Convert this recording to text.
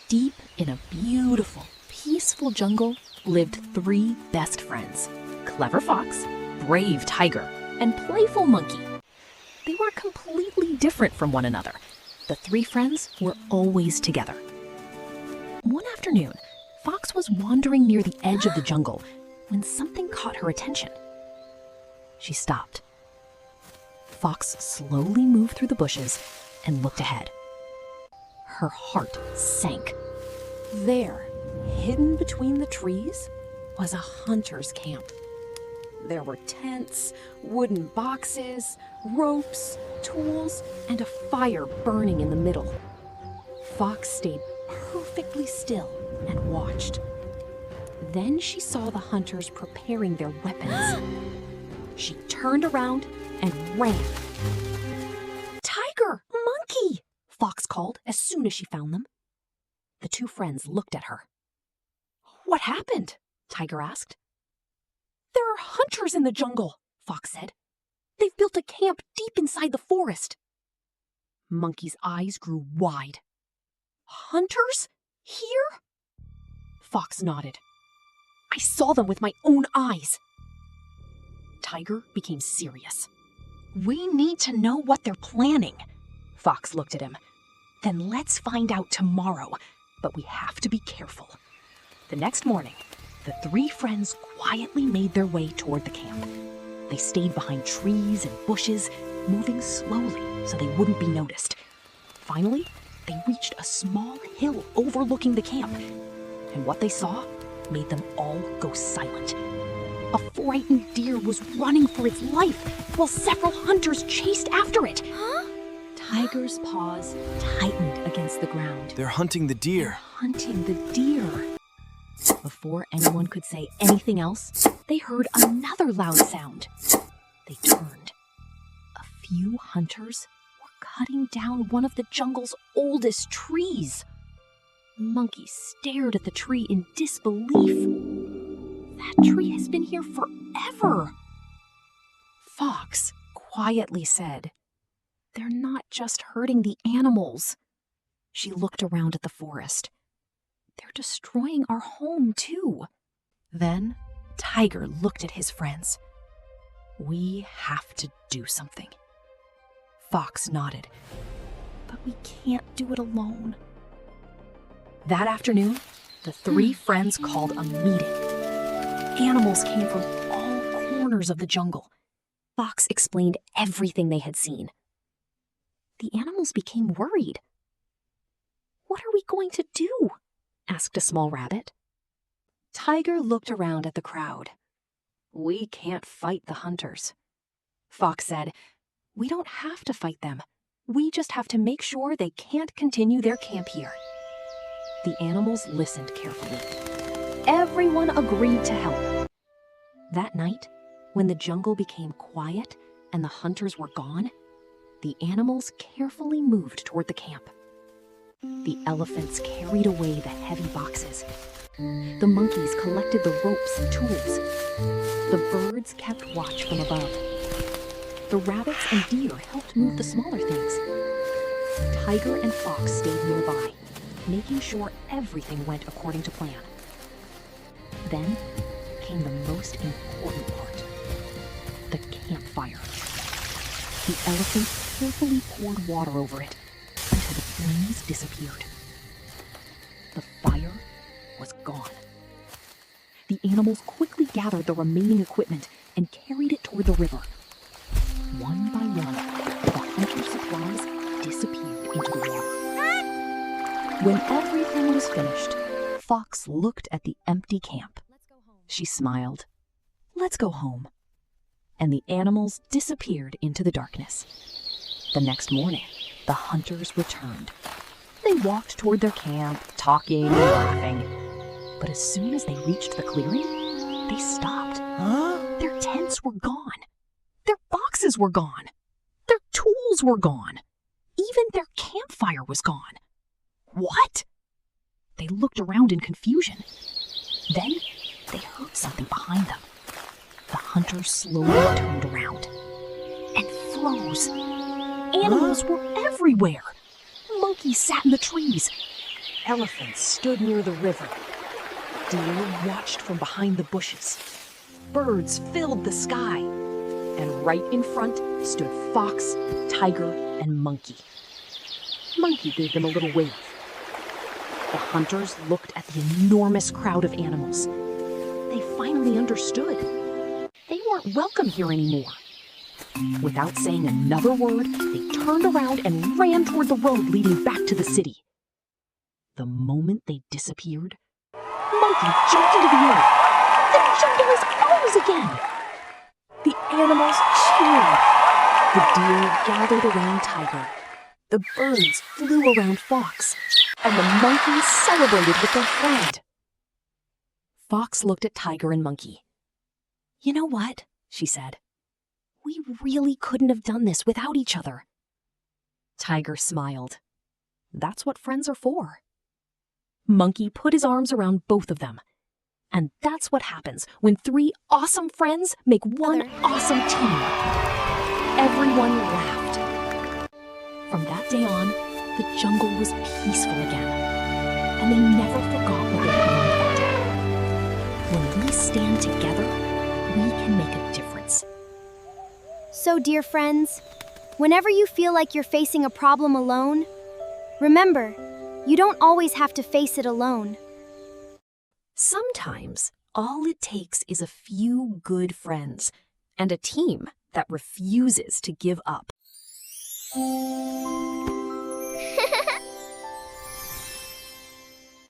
Deep in a beautiful, peaceful jungle lived 3 best friends: Clever Fox, Brave Tiger, and Playful Monkey. They were completely different from one another. The 3 friends were always together. One afternoon, Fox was wandering near the edge of the jungle when something caught her attention. She stopped. Fox slowly moved through the bushes and looked ahead. Her heart sank. There, hidden between the trees, was a hunter's camp. There were tents, wooden boxes, ropes, tools, and a fire burning in the middle. Fox stayed perfectly still and watched. Then she saw the hunters preparing their weapons. She turned around and ran. "Tiger! Monkey!" Fox called as soon as she found them. The 2 friends looked at her. "What happened?" Tiger asked. "There are hunters in the jungle," Fox said. "They've built a camp deep inside the forest." Monkey's eyes grew wide. "Hunters? Here?" Fox nodded. "I saw them with my own eyes." Tiger became serious. "We need to know what they're planning." Fox looked at him. "Then let's find out tomorrow, but we have to be careful." The next morning, the 3 friends quietly made their way toward the camp. They stayed behind trees and bushes, moving slowly so they wouldn't be noticed. Finally, they reached a small hill overlooking the camp, and what they saw made them all go silent. A frightened deer was running for its life while several hunters chased after it. Tiger's paws tightened against the ground. They're hunting the deer. Hunting the deer. Before anyone could say anything else, they heard another loud sound. They turned. A few hunters were cutting down one of the jungle's oldest trees. Monkey stared at the tree in disbelief. "That tree has been here forever." Fox quietly said, "They're not just hurting the animals." She looked around at the forest. "They're destroying our home, too." Then Tiger looked at his friends. "We have to do something." Fox nodded. "But we can't do it alone." That afternoon, the 3 friends called a meeting. Animals came from all corners of the jungle. Fox explained everything they had seen. The animals became worried. "What are we going to do?" asked a small rabbit. Tiger looked around at the crowd. "We can't fight the hunters." Fox said, "We don't have to fight them. We just have to make sure they can't continue their camp here." The animals listened carefully. Everyone agreed to help. That night, when the jungle became quiet and the hunters were gone, the animals carefully moved toward the camp. The elephants carried away the heavy boxes. The monkeys collected the ropes and tools. The birds kept watch from above. The rabbits and deer helped move the smaller things. Tiger and Fox stayed nearby, making sure everything went according to plan. Then came the most important part: the campfire. The elephants carefully poured water over it until the flames disappeared. The fire was gone. The animals quickly gathered the remaining equipment and carried it toward the river. One by one, the hunter's supplies disappeared into the water. When everything was finished, Fox looked at the empty camp. She smiled. "Let's go home." And the animals disappeared into the darkness. The next morning, the hunters returned. They walked toward their camp, talking and laughing. But as soon as they reached the clearing, they stopped. Their tents were gone. Their boxes were gone. Their tools were gone. Even their campfire was gone. What? They looked around in confusion. Then they heard something behind them. The hunters slowly turned around and froze. Animals were everywhere. Monkeys sat in the trees. Elephants stood near the river. Deer watched from behind the bushes. Birds filled the sky. And right in front stood fox, tiger, and monkey. Monkey gave them a little wave. The hunters looked at the enormous crowd of animals. They finally understood. They weren't welcome here anymore. Without saying another word, they turned around and ran toward the road leading back to the city. The moment they disappeared, Monkey jumped into the air. The jungle is ours again! The animals cheered. The deer gathered around Tiger. The birds flew around Fox. And the monkeys celebrated with their friend. Fox looked at Tiger and Monkey. "You know what?" she said. "We really couldn't have done this without each other." Tiger smiled. That's what friends are for. Monkey put his arms around both of them. And that's what happens when three awesome friends make one awesome team. Everyone laughed. From that day on, the jungle was peaceful again. And they never forgot what they learned that day. When we stand together, we can make a difference. So, dear friends, whenever you feel like you're facing a problem alone, remember, you don't always have to face it alone. Sometimes, all it takes is a few good friends and a team that refuses to give up.